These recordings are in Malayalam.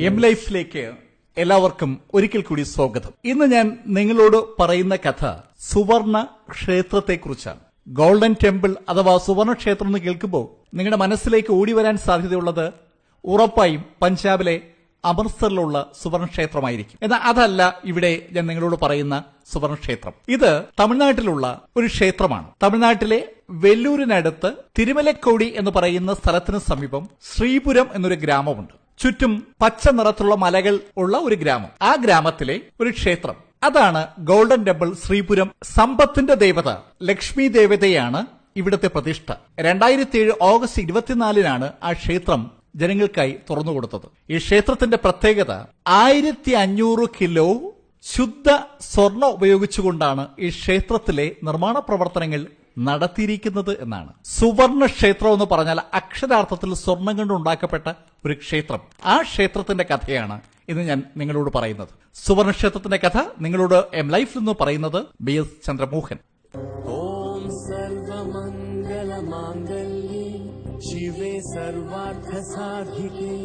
എം ലൈഫിലേക്ക് എല്ലാവർക്കും ഒരിക്കൽ കൂടി സ്വാഗതം. ഇന്ന് ഞാൻ നിങ്ങളോട് പറയുന്ന കഥ സുവർണ ക്ഷേത്രത്തെക്കുറിച്ചാണ്. ഗോൾഡൻ ടെമ്പിൾ അഥവാ സുവർണ ക്ഷേത്രം എന്ന് കേൾക്കുമ്പോൾ നിങ്ങളുടെ മനസ്സിലേക്ക് ഓടി വരാൻ സാധ്യതയുള്ളത് ഉറപ്പായും പഞ്ചാബിലെ അമൃത്സറിലുള്ള സുവർണ ക്ഷേത്രമായിരിക്കും. എന്നാൽ അതല്ല ഇവിടെ ഞാൻ നിങ്ങളോട് പറയുന്ന സുവർണ ക്ഷേത്രം. ഇത് തമിഴ്നാട്ടിലുള്ള ഒരു ക്ഷേത്രമാണ്. തമിഴ്നാട്ടിലെ വെല്ലൂരിനടുത്ത് തിരുമലക്കോടി എന്ന് പറയുന്ന സ്ഥലത്തിന് സമീപം ശ്രീപുരം എന്നൊരു ഗ്രാമമുണ്ട്. ചുറ്റും പച്ച നിറത്തിലുള്ള മലകൾ ഉള്ള ഒരു ഗ്രാമം. ആ ഗ്രാമത്തിലെ ഒരു ക്ഷേത്രം, അതാണ് ഗോൾഡൻ ടെമ്പിൾ ശ്രീപുരം. സമ്പത്തിന്റെ ദേവത ലക്ഷ്മി ദേവതയാണ് ഇവിടുത്തെ പ്രതിഷ്ഠ. 2007 ഓഗസ്റ്റ് 24 ആ ക്ഷേത്രം ജനങ്ങൾക്കായി തുറന്നുകൊടുത്തത്. ഈ ക്ഷേത്രത്തിന്റെ പ്രത്യേകത 1500 കിലോ ശുദ്ധ സ്വർണം ഉപയോഗിച്ചുകൊണ്ടാണ് ഈ ക്ഷേത്രത്തിലെ നിർമ്മാണ പ്രവർത്തനങ്ങൾ നടത്തിയിരിക്കുന്നത് എന്നാണ്. സുവർണ ക്ഷേത്രം എന്ന് പറഞ്ഞാൽ അക്ഷരാർത്ഥത്തിൽ സ്വർണം കൊണ്ട് ഉണ്ടാക്കപ്പെട്ട ഒരു ക്ഷേത്രം. ആ ക്ഷേത്രത്തിന്റെ കഥയാണ് ഇന്ന് ഞാൻ നിങ്ങളോട് പറയുന്നത്. സുവർണ ക്ഷേത്രത്തിന്റെ കഥ നിങ്ങളോട് എം ലൈഫിൽ നിന്ന് പറയുന്നത് BS ചന്ദ്രമോഹൻ. ഓം സർവമംഗളമാംഗല്യേ ശിവേ സർവാർത്ഥസാധികേ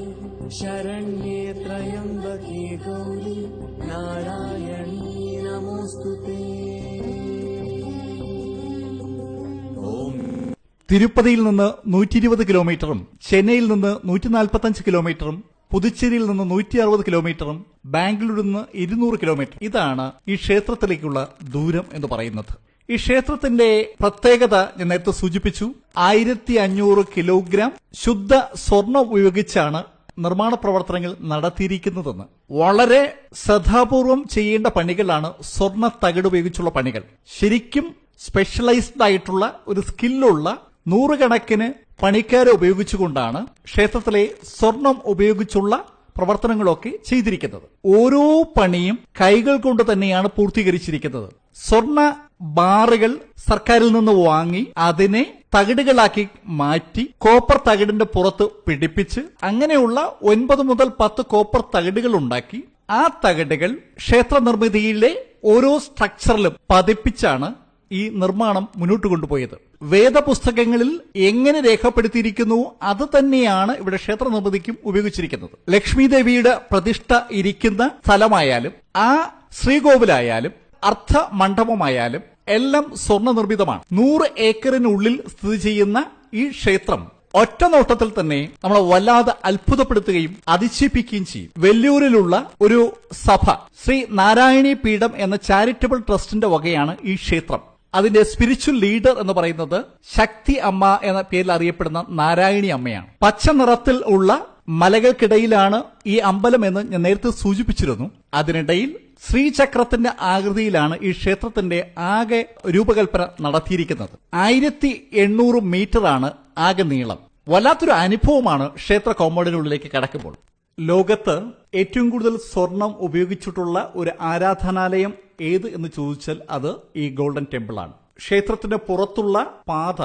ശരണ്യേ ത്രയംബകേ ഗൗരി നാരായണീ നമോസ്തുതേ. തിരുപ്പതിയിൽ നിന്ന് 120 കിലോമീറ്ററും ചെന്നൈയിൽ നിന്ന് 145 കിലോമീറ്ററും പുതുച്ചേരിയിൽ നിന്ന് 160 കിലോമീറ്ററും ബാംഗ്ലൂരിൽ നിന്ന് 200 കിലോമീറ്റർ. ഇതാണ് ഈ ക്ഷേത്രത്തിലേക്കുള്ള ദൂരം എന്ന് പറയുന്നത്. ഈ ക്ഷേത്രത്തിന്റെ പ്രത്യേകത ഞാൻ നേരത്തെ സൂചിപ്പിച്ചു. 1500 കിലോഗ്രാം ശുദ്ധ സ്വർണം ഉപയോഗിച്ചാണ് നിർമ്മാണ പ്രവർത്തനങ്ങൾ നടത്തിയിരിക്കുന്നതെന്ന്. വളരെ ശ്രദ്ധാപൂർവം ചെയ്യേണ്ട പണികളാണ് സ്വർണ്ണ തകിട് ഉപയോഗിച്ചുള്ള പണികൾ. ശരിക്കും സ്പെഷ്യലൈസ്ഡ് ആയിട്ടുള്ള ഒരു സ്കില്ലുള്ള നൂറുകണക്കിന് പണിക്കാരെ ഉപയോഗിച്ചുകൊണ്ടാണ് ക്ഷേത്രത്തിലെ സ്വർണം ഉപയോഗിച്ചുള്ള പ്രവർത്തനങ്ങളൊക്കെ ചെയ്തിരിക്കുന്നത്. ഓരോ പണിയും കൈകൾ കൊണ്ട് തന്നെയാണ് പൂർത്തീകരിച്ചിരിക്കുന്നത്. സ്വർണ്ണ ബാറുകൾ സർക്കാരിൽ നിന്ന് വാങ്ങി അതിനെ തകിടുകളാക്കി മാറ്റി കോപ്പർ തകിടിന്റെ പുറത്ത് പിടിപ്പിച്ച് അങ്ങനെയുള്ള 9 മുതൽ 10 കോപ്പർ തകിടുകൾ ഉണ്ടാക്കി ആ തകിടുകൾ ക്ഷേത്ര നിർമ്മിതിയിലെ ഓരോ സ്ട്രക്ചറിലും പതിപ്പിച്ചാണ് ഈ നിർമ്മാണം മുന്നോട്ട് കൊണ്ടുപോയത്. വേദപുസ്തകങ്ങളിൽ എങ്ങനെ രേഖപ്പെടുത്തിയിരിക്കുന്നു അത് തന്നെയാണ് ഇവിടെ ക്ഷേത്ര നിർമ്മിതിക്കും ഉപയോഗിച്ചിരിക്കുന്നത്. ലക്ഷ്മി ദേവിയുടെ പ്രതിഷ്ഠ ഇരിക്കുന്ന സ്ഥലമായാലും ആ ശ്രീകോവിലായാലും അർദ്ധ മണ്ഡപമായാലും എല്ലാം സ്വർണ്ണ നിർമ്മിതമാണ്. 100 ഏക്കറിനുള്ളിൽ സ്ഥിതി ചെയ്യുന്ന ഈ ക്ഷേത്രം ഒറ്റ നോട്ടത്തിൽ തന്നെ നമ്മളെ വല്ലാതെ അത്ഭുതപ്പെടുത്തുകയും അതിശയിപ്പിക്കുകയും ചെയ്യും. വെല്ലൂരിലുള്ള ഒരു സഭ, ശ്രീ നാരായണീ പീഠം എന്ന ചാരിറ്റബിൾ ട്രസ്റ്റിന്റെ വകയാണ് ഈ ക്ഷേത്രം. അതിന്റെ സ്പിരിച്വൽ ലീഡർ എന്ന് പറയുന്നത് ശക്തി അമ്മ എന്ന പേരിൽ അറിയപ്പെടുന്ന നാരായണി അമ്മയാണ്. പച്ച നിറത്തിൽ ഉള്ള മലകൾക്കിടയിലാണ് ഈ അമ്പലം എന്ന് ഞാൻ നേരത്തെ സൂചിപ്പിച്ചിരുന്നു. അതിനിടയിൽ ശ്രീചക്രത്തിന്റെ ആകൃതിയിലാണ് ഈ ക്ഷേത്രത്തിന്റെ ആകെ രൂപകൽപ്പന നടത്തിയിരിക്കുന്നത്. 1800 മീറ്ററാണ് ആകെ നീളം. വല്ലാത്തൊരു അനുഭവമാണ് ക്ഷേത്ര കോമ്പൗണ്ടിനുള്ളിലേക്ക് കടക്കുമ്പോൾ. ലോകത്ത് ഏറ്റവും കൂടുതൽ സ്വർണം ഉപയോഗിച്ചിട്ടുള്ള ഒരു ആരാധനാലയം ഏത് എന്ന് ചോദിച്ചാൽ അത് ഈ ഗോൾഡൻ ടെമ്പിൾ ആണ്. ക്ഷേത്രത്തിന്റെ പുറത്തുള്ള പാത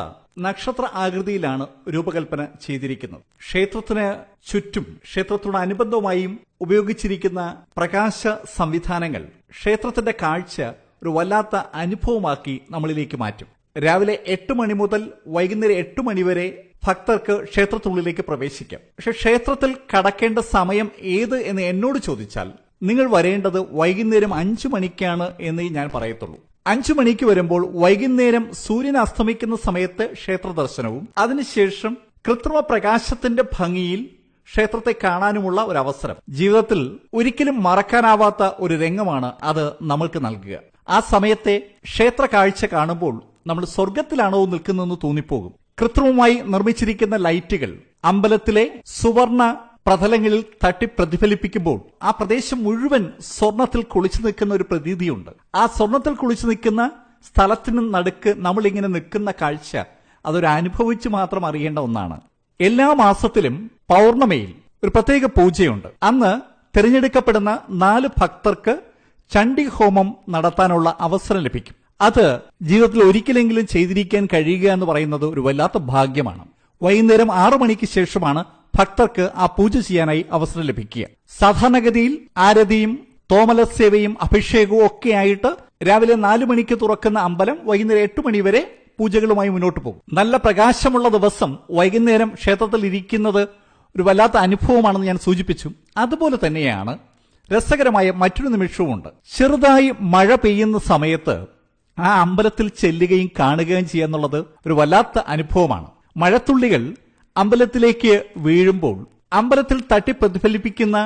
നക്ഷത്ര ആകൃതിയിലാണ് രൂപകൽപ്പന ചെയ്തിരിക്കുന്നത്. ക്ഷേത്രത്തിന് ചുറ്റും ക്ഷേത്രത്തോടനുബന്ധമായും ഉപയോഗിച്ചിരിക്കുന്ന പ്രകാശ സംവിധാനങ്ങൾ ക്ഷേത്രത്തിന്റെ കാഴ്ച ഒരു വല്ലാത്ത അനുഭവമാക്കി നമ്മളിലേക്ക് മാറ്റും. രാവിലെ 8 മണി മുതൽ വൈകുന്നേരം 8 മണി വരെ ഭക്തർക്ക് ക്ഷേത്രത്തിനുള്ളിലേക്ക് പ്രവേശിക്കാം. പക്ഷെ ക്ഷേത്രത്തിൽ കടക്കേണ്ട സമയം ഏത് എന്ന് എന്നോട് ചോദിച്ചാൽ നിങ്ങൾ വരേണ്ടത് വൈകുന്നേരം 5 മണിക്കാണ് എന്നേ ഞാൻ പറയത്തുള്ളൂ. 5 മണിക്ക് വരുമ്പോൾ വൈകുന്നേരം സൂര്യൻ അസ്തമിക്കുന്ന സമയത്ത് ക്ഷേത്ര ദർശനവും അതിനുശേഷം കൃത്രിമ പ്രകാശത്തിന്റെ ഭംഗിയിൽ ക്ഷേത്രത്തെ കാണാനുമുള്ള ഒരു അവസരം ജീവിതത്തിൽ ഒരിക്കലും മറക്കാനാവാത്ത ഒരു രംഗമാണ് അത് നമ്മൾക്ക് നൽകുക. ആ സമയത്തെ ക്ഷേത്ര കാഴ്ച കാണുമ്പോൾ നമ്മൾ സ്വർഗത്തിലാണോ നിൽക്കുന്നതെന്ന് തോന്നിപ്പോകും. കൃത്രിമമായി നിർമ്മിച്ചിരിക്കുന്ന ലൈറ്റുകൾ അമ്പലത്തിലെ സുവർണ പ്രതലങ്ങളിൽ തട്ടി പ്രതിഫലിപ്പിക്കുമ്പോൾ ആ പ്രദേശം മുഴുവൻ സ്വർണത്തിൽ കുളിച്ചു നിൽക്കുന്ന ഒരു പ്രതീതിയുണ്ട്. ആ സ്വർണത്തിൽ കുളിച്ചു നിൽക്കുന്ന സ്ഥലത്തിന് നടുക്ക് നമ്മളിങ്ങനെ നിൽക്കുന്ന കാഴ്ച അതൊരു അനുഭവിച്ച് മാത്രം അറിയേണ്ട ഒന്നാണ്. എല്ലാ മാസത്തിലും പൗർണമിയിൽ ഒരു പ്രത്യേക പൂജയുണ്ട്. അന്ന് തിരഞ്ഞെടുക്കപ്പെടുന്ന 4 ഭക്തർക്ക് ചണ്ഡി ഹോമം നടത്താനുള്ള അവസരം ലഭിക്കും. അത് ജീവിതത്തിൽ ഒരിക്കലെങ്കിലും ചെയ്തിരിക്കാൻ കഴിയുക എന്ന് പറയുന്നത് ഒരു വല്ലാത്ത ഭാഗ്യമാണ്. വൈകുന്നേരം 6 മണിക്ക് ശേഷമാണ് ഭക്തർക്ക് ആ പൂജ ചെയ്യാനായി അവസരം ലഭിക്കുക. സാധാരണഗതിയിൽ ആരതിയും തോമലസേവയും അഭിഷേകവും ഒക്കെ ആയിട്ട് രാവിലെ 4 മണിക്ക് തുറക്കുന്ന അമ്പലം വൈകുന്നേരം 8 മണി വരെ പൂജകളുമായി മുന്നോട്ട് പോകും. നല്ല പ്രകാശമുള്ള ദിവസം വൈകുന്നേരം ക്ഷേത്രത്തിൽ ഇരിക്കുന്നത് ഒരു വല്ലാത്ത അനുഭവമാണെന്ന് ഞാൻ സൂചിപ്പിച്ചു. അതുപോലെ തന്നെയാണ് രസകരമായ മറ്റൊരു നിമിഷവുമുണ്ട്. ചെറുതായി മഴ പെയ്യുന്ന സമയത്ത് ആ അമ്പലത്തിൽ ചെല്ലുകയും കാണുകയും ചെയ്യുക എന്നുള്ളത് ഒരു വല്ലാത്ത അനുഭവമാണ്. മഴത്തുള്ളികൾ അമ്പലത്തിലേക്ക് വീഴുമ്പോൾ അമ്പലത്തിൽ തട്ടി പ്രതിഫലിപ്പിക്കുന്ന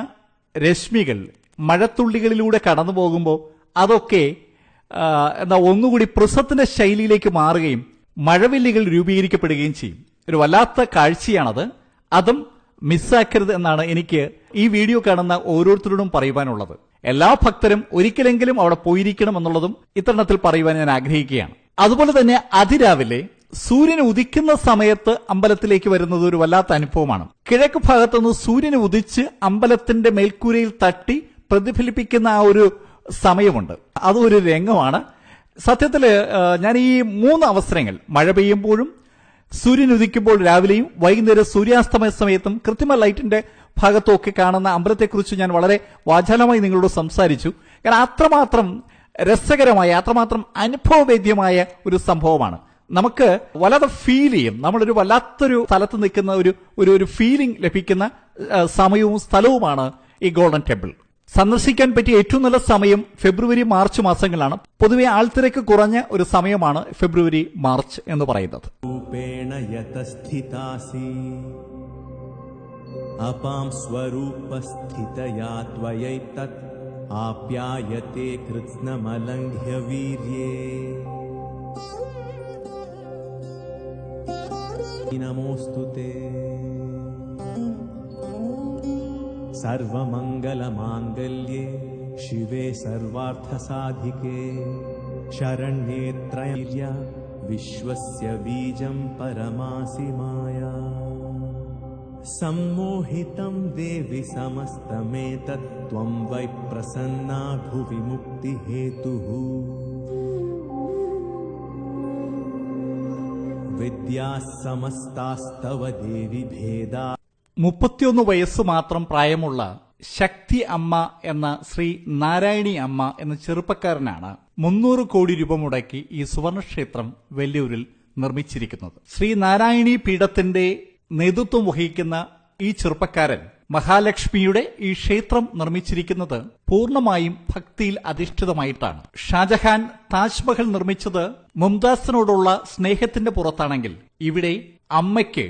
രശ്മികൾ മഴത്തുള്ളികളിലൂടെ കടന്നു പോകുമ്പോൾ അതൊക്കെ ഒന്നുകൂടി പ്രിസത്തിന്റെ ശൈലിയിലേക്ക് മാറുകയും മഴവില്ലുകൾ രൂപീകരിക്കപ്പെടുകയും ചെയ്യും. ഒരു വല്ലാത്ത കാഴ്ചയാണത്. അതും മിസ്സാക്കരുത് എന്നാണ് എനിക്ക് ഈ വീഡിയോ കാണുന്ന ഓരോരുത്തരോടും പറയുവാനുള്ളത്. എല്ലാ ഭക്തരും ഒരിക്കലെങ്കിലും അവിടെ പോയിരിക്കണം എന്നുള്ളതും ഇത്തരണത്തിൽ പറയുവാൻ ഞാൻ ആഗ്രഹിക്കുകയാണ്. അതുപോലെ തന്നെ അതിരാവിലെ സൂര്യൻ ഉദിക്കുന്ന സമയത്ത് അമ്പലത്തിലേക്ക് വരുന്നത് ഒരു വല്ലാത്ത അനുഭവമാണ്. കിഴക്ക് ഭാഗത്തുനിന്ന് സൂര്യൻ ഉദിച്ച് അമ്പലത്തിന്റെ മേൽക്കൂരയിൽ തട്ടി പ്രതിഫലിപ്പിക്കുന്ന ആ ഒരു സമയമുണ്ട്. അതൊരു രംഗമാണ്. സത്യത്തില് ഞാൻ ഈ 3 അവസരങ്ങൾ, മഴ പെയ്യുമ്പോഴും സൂര്യൻ ഉദിക്കുമ്പോൾ രാവിലെയും വൈകുന്നേരം സൂര്യാസ്തമയ സമയത്തും കൃത്രിമ ലൈറ്റിന്റെ ഭാഗത്തുമൊക്കെ കാണുന്ന അമ്പലത്തെക്കുറിച്ച് ഞാൻ വളരെ വാചാലമായി നിങ്ങളോട് സംസാരിച്ചു. കാരണം അത്രമാത്രം രസകരമായ, അത്രമാത്രം അനുഭവവേദ്യമായ ഒരു സംഭവമാണ്. നമുക്ക് വല്ലാതെ ഫീൽ ചെയ്യും. നമ്മളൊരു വല്ലാത്തൊരു സ്ഥലത്ത് നിൽക്കുന്ന ഒരു ഫീലിംഗ് ലഭിക്കുന്ന സമയവും സ്ഥലവുമാണ് ഈ ഗോൾഡൻ ടെമ്പിൾ. സന്ദർശിക്കാൻ പറ്റിയ ഏറ്റവും നല്ല സമയം ഫെബ്രുവരി മാർച്ച് മാസങ്ങളാണ്. പൊതുവെ ആൾത്തിരക്ക് കുറഞ്ഞ ഒരു സമയമാണ് ഫെബ്രുവരി മാർച്ച് എന്ന് പറയുന്നത്. അപാം സ്വരൂപസ്ഥിതയാ ത്വയൈതത് ആപ്യായത്തെ കൃത്സ്നമലംഘ്യ വീര്യേ നമോസ്തുതേ. സർവമംഗലമാംഗല്യേ ശിവേ സർവാർത്ഥസാധികേ ശരണ്യേ ത്രയീര്യ വിശ്വസ്യ ബീജം പരമാസി മായാ. सम्मोहितं देवि समस्तमेतत् त्वं वै प्रसन्ना भुवि मुक्तिहेतुः. विद्याः समस्तास्तव देवि भेदा. 31 വയസ്സ് മാത്രം പ്രായമുള്ള ശക്തി അമ്മ എന്ന ശ്രീ നാരായണി അമ്മ എന്ന ചെറുപ്പക്കാരനാണ് 300 കോടി രൂപ മുടക്കി ഈ സുവർണക്ഷേത്രം വെല്ലൂരിൽ നിർമ്മിച്ചിരിക്കുന്നത്. ശ്രീ നാരായണി പീഠത്തിന്റെ നേതൃത്വം വഹിക്കുന്ന ഈ ചെറുപ്പക്കാരൻ മഹാലക്ഷ്മിയുടെ ഈ ക്ഷേത്രം നിർമ്മിച്ചിരിക്കുന്നത് പൂർണ്ണമായും ഭക്തിയിൽ അധിഷ്ഠിതമായിട്ടാണ്. ഷാജഹാൻ താജ്മഹൽ നിർമ്മിച്ചത് മുംതാസിനോടുള്ള സ്നേഹത്തിന്റെ പുറത്താണെങ്കിൽ ഇവിടെ അമ്മയ്ക്ക്,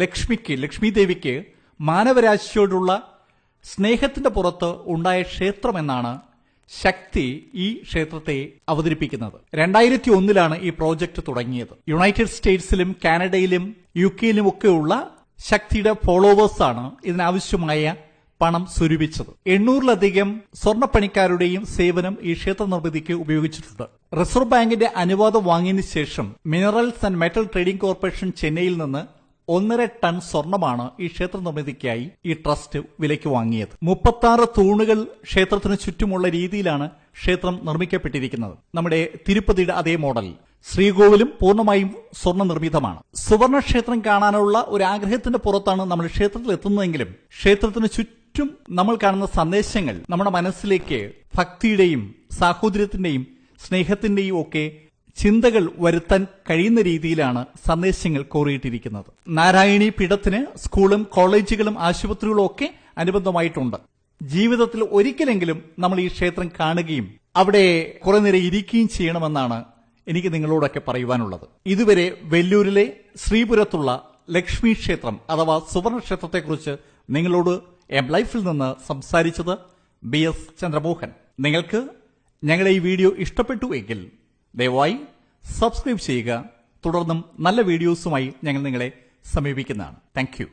ലക്ഷ്മി ദേവിക്ക് മാനവരാശിയോടുള്ള സ്നേഹത്തിന്റെ പുറത്ത് ഉണ്ടായ ക്ഷേത്രമെന്നാണ് ശക്തി ഈ ക്ഷേത്രത്തെ അവതരിപ്പിക്കുന്നത്. 2001 ഈ പ്രോജക്ട് തുടങ്ങിയത്. യുണൈറ്റഡ് സ്റ്റേറ്റ്സിലും കാനഡയിലും UK-യിലും ഒക്കെയുള്ള ശക്തിയുടെ ഫോളോവേഴ്സാണ് ഇതിനാവശ്യമായ പണം സ്വരൂപിച്ചത്. 800-ലധികം സ്വർണ്ണപ്പണിക്കാരുടെയും സേവനം ഈ ക്ഷേത്ര നിർമ്മിതിക്ക് ഉപയോഗിച്ചിട്ടുണ്ട്. റിസർവ് ബാങ്കിന്റെ അനുവാദം വാങ്ങിയതിനു ശേഷം minerals and metal trading corporation ചെന്നൈയിൽ നിന്ന് 1.5 ടൺ സ്വർണമാണ് ഈ ക്ഷേത്ര നിർമ്മിതിക്കായി ഈ ട്രസ്റ്റ് വിലയ്ക്ക് വാങ്ങിയത്. 36 തൂണുകൾ ക്ഷേത്രത്തിന് ചുറ്റുമുള്ള രീതിയിലാണ് ക്ഷേത്രം നിർമ്മിക്കപ്പെട്ടിരിക്കുന്നത്. നമ്മുടെ തിരുപ്പതിയുടെ അതേ മോഡൽ. ശ്രീകോവിലും പൂർണ്ണമായും സ്വർണ്ണ നിർമ്മിതമാണ്. സുവർണക്ഷേത്രം കാണാനുള്ള ഒരു ആഗ്രഹത്തിന്റെ പുറത്താണ് നമ്മൾ ക്ഷേത്രത്തിൽ എത്തുന്നതെങ്കിലും ക്ഷേത്രത്തിന് ചുറ്റും നമ്മൾ കാണുന്ന സന്ദേശങ്ങൾ നമ്മുടെ മനസ്സിലേക്ക് ഭക്തിയുടെയും സാഹോദര്യത്തിന്റെയും സ്നേഹത്തിന്റെയും ഒക്കെ ചിന്തകൾ വരുത്താൻ കഴിയുന്ന രീതിയിലാണ് സന്ദേശങ്ങൾ കോറിയിട്ടിരിക്കുന്നത്. നാരായണി പീഠത്തിന് സ്കൂളും കോളേജുകളും ആശുപത്രികളും ഒക്കെ അനുബന്ധമായിട്ടുണ്ട്. ജീവിതത്തിൽ ഒരിക്കലെങ്കിലും നമ്മൾ ഈ ക്ഷേത്രം കാണുകയും അവിടെ കുറെ നേരം ഇരിക്കുകയും ചെയ്യണമെന്നാണ് എനിക്ക് നിങ്ങളോടൊക്കെ പറയുവാനുള്ളത്. ഇതുവരെ വെല്ലൂരിലെ ശ്രീപുരത്തുള്ള ലക്ഷ്മി ക്ഷേത്രം അഥവാ സുവർണക്ഷേത്രത്തെക്കുറിച്ച് നിങ്ങളോട് എം ലൈഫിൽ നിന്ന് സംസാരിച്ചത് BS ചന്ദ്രമോഹൻ. നിങ്ങൾക്ക് ഞങ്ങളുടെ ഈ വീഡിയോ ഇഷ്ടപ്പെട്ടു എങ്കിൽ ദയവായി സബ്സ്ക്രൈബ് ചെയ്യുക. തുടർന്നും നല്ല വീഡിയോസുമായി ഞങ്ങൾ നിങ്ങളെ സമീപിക്കുന്നതാണ്. Thank you.